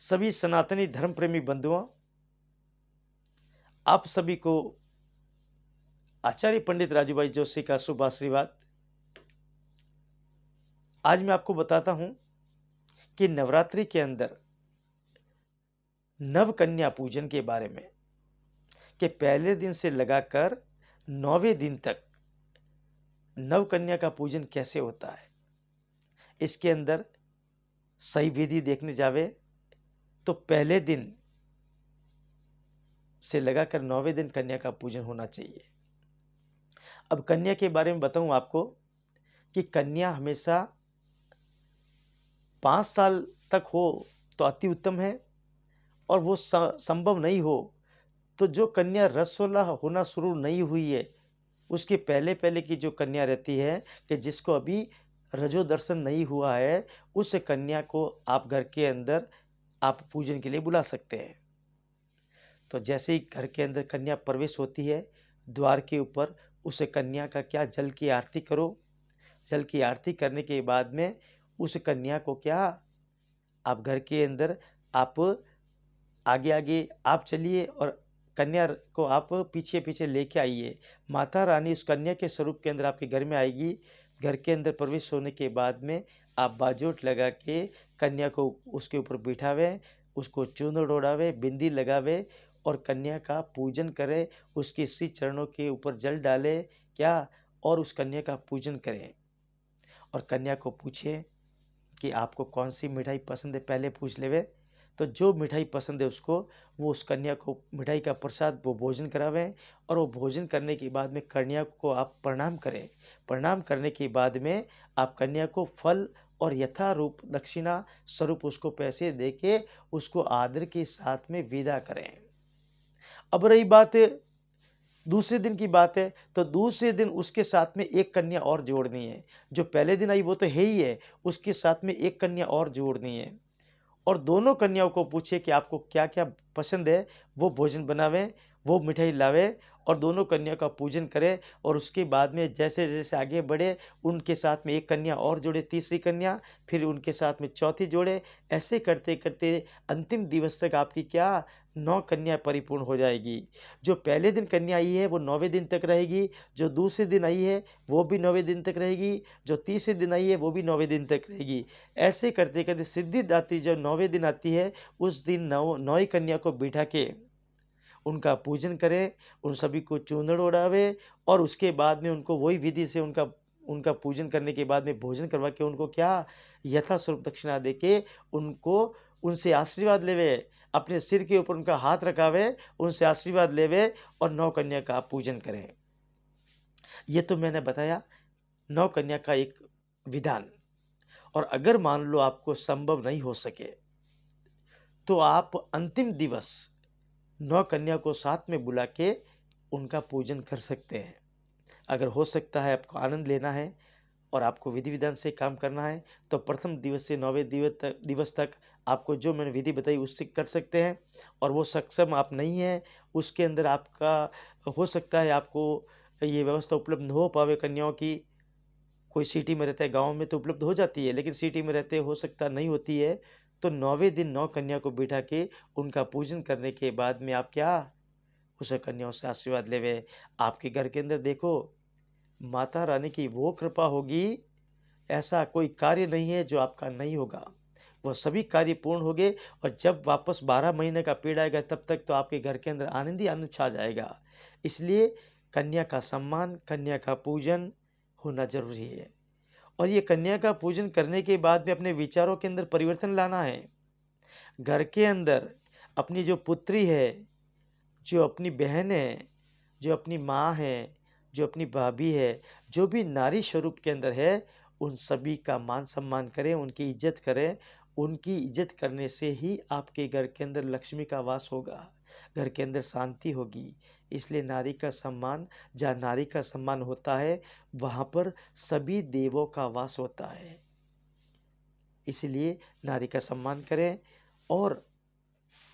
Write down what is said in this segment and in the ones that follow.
सभी सनातनी धर्म प्रेमी बंधुओं, आप सभी को आचार्य पंडित राजूभाई जोशी का शुभ आशीर्वाद। आज मैं आपको बताता हूं कि नवरात्रि के अंदर नव कन्या पूजन के बारे में, कि पहले दिन से लगाकर 9वें दिन तक नव कन्या का पूजन कैसे होता है। इसके अंदर सही विधि देखने जावे तो पहले दिन से लगाकर 9वें दिन कन्या का पूजन होना चाहिए। अब कन्या के बारे में बताऊं आपको कि कन्या हमेशा 5 साल तक हो तो अति उत्तम है, और वो संभव नहीं हो तो जो कन्या रसोल्ला होना शुरू नहीं हुई है उसके पहले पहले की जो कन्या रहती है, कि जिसको अभी रजो दर्शन नहीं हुआ है, उस कन्या को आप घर के अंदर आप पूजन के लिए बुला सकते हैं। तो जैसे ही घर के अंदर कन्या प्रवेश होती है, द्वार के ऊपर उस कन्या का क्या जल की आरती करो। जल की आरती करने के बाद में उस कन्या को क्या आप घर के अंदर आप आगे आगे आप चलिए और कन्या को आप पीछे पीछे लेके आइए। माता रानी उस कन्या के स्वरूप के अंदर आपके घर में आएगी। घर के अंदर प्रवेश होने के बाद में आप बाजोट लगा के कन्या को उसके ऊपर बिठावे, उसको चूर्ण ओढ़ावे, बिंदी लगावे और कन्या का पूजन करे। उसके श्री चरणों के ऊपर जल डाले क्या, और उस कन्या का पूजन करें। और कन्या को पूछे कि आपको कौन सी मिठाई पसंद है, पहले पूछ लेवे। तो जो मिठाई पसंद है उसको, वो उस कन्या को मिठाई का प्रसाद वो भोजन करावें। और वो भोजन करने के बाद में कन्या को आप प्रणाम करें। प्रणाम करने के बाद में आप कन्या को फल और यथारूप दक्षिणा स्वरूप उसको पैसे दे के उसको आदर के साथ में विदा करें। अब रही बात दूसरे दिन की बात है, तो दूसरे दिन उसके साथ में एक कन्या और जोड़नी है। जो पहले दिन आई वो तो है ही है, उसके साथ में एक कन्या और जोड़नी है। और दोनों कन्याओं को पूछे कि आपको क्या क्या पसंद है, वो भोजन बनावें, वो मिठाई लावे और दोनों कन्या का पूजन करें। और उसके बाद में जैसे जैसे आगे बढ़े, उनके साथ में एक कन्या और जोड़े, तीसरी कन्या, फिर उनके साथ में चौथी जोड़े। ऐसे करते करते अंतिम दिवस तक आपकी क्या 9 कन्या परिपूर्ण हो जाएगी। जो पहले दिन कन्या आई है वो 9वें दिन तक रहेगी, जो दूसरे दिन आई है वो भी 9वें दिन तक रहेगी, जो तीसरे दिन आई है वो भी 9वें दिन तक रहेगी। ऐसे करते करते सिद्धिदात्री जब 9वें दिन आती है, उस दिन 9 कन्या को बिठा के उनका पूजन करें, उन सभी को चूर्ण ओढ़ावे। और उसके बाद में उनको वही विधि से उनका उनका पूजन करने के बाद में भोजन करवा के उनको क्या यथास्वरूप दक्षिणा दे के उनको उनसे आशीर्वाद लेवे। अपने सिर के ऊपर उनका हाथ रखावे, उनसे आशीर्वाद लेवे और 9 कन्या का पूजन करें। ये तो मैंने बताया 9 कन्या का एक विधान। और अगर मान लो आपको संभव नहीं हो सके तो आप अंतिम दिवस 9 कन्या को साथ में बुला के उनका पूजन कर सकते हैं। अगर हो सकता है आपको आनंद लेना है और आपको विधि विधान से काम करना है, तो प्रथम दिवस से 9वें दिवस तक आपको जो मैंने विधि बताई उससे कर सकते हैं। और वो सक्षम आप नहीं हैं, उसके अंदर आपका हो सकता है आपको ये व्यवस्था उपलब्ध न हो पावे कन्याओं की। कोई सिटी में रहता है, गाँव में तो उपलब्ध हो जाती है, लेकिन सिटी में रहते हो सकता नहीं होती है। तो 9वें दिन 9 कन्या को बिठा के उनका पूजन करने के बाद में आप क्या उस कन्याओं से आशीर्वाद लेवे। आपके घर के अंदर देखो माता रानी की वो कृपा होगी, ऐसा कोई कार्य नहीं है जो आपका नहीं होगा। वो सभी कार्य पूर्ण हो गए। और जब वापस 12 महीने का पीड़ आएगा तब तक तो आपके घर के अंदर आनंद ही आनंद छा जाएगा। इसलिए कन्या का सम्मान, कन्या का पूजन होना जरूरी है। और ये कन्या का पूजन करने के बाद में अपने विचारों के अंदर परिवर्तन लाना है। घर के अंदर अपनी जो पुत्री है, जो अपनी बहन है, जो अपनी माँ है, जो अपनी भाभी है, जो भी नारी स्वरूप के अंदर है, उन सभी का मान सम्मान करें, उनकी इज्जत करें। उनकी इज्जत करने से ही आपके घर के अंदर लक्ष्मी का वास होगा, घर के अंदर शांति होगी। इसलिए नारी का सम्मान, जहाँ नारी का सम्मान होता है वहाँ पर सभी देवों का वास होता है। इसलिए नारी का सम्मान करें और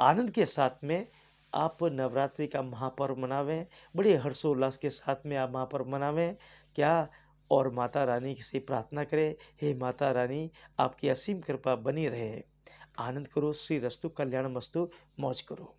आनंद के साथ में आप नवरात्रि का महापर्व मनावें। बड़े हर्षोल्लास के साथ में आप महापर्व मनावें क्या। और माता रानी से प्रार्थना करें, हे माता रानी आपकी असीम कृपा बनी रहे। आनंद करो, श्री रस्तु, कल्याणमस्तु, मौज करो।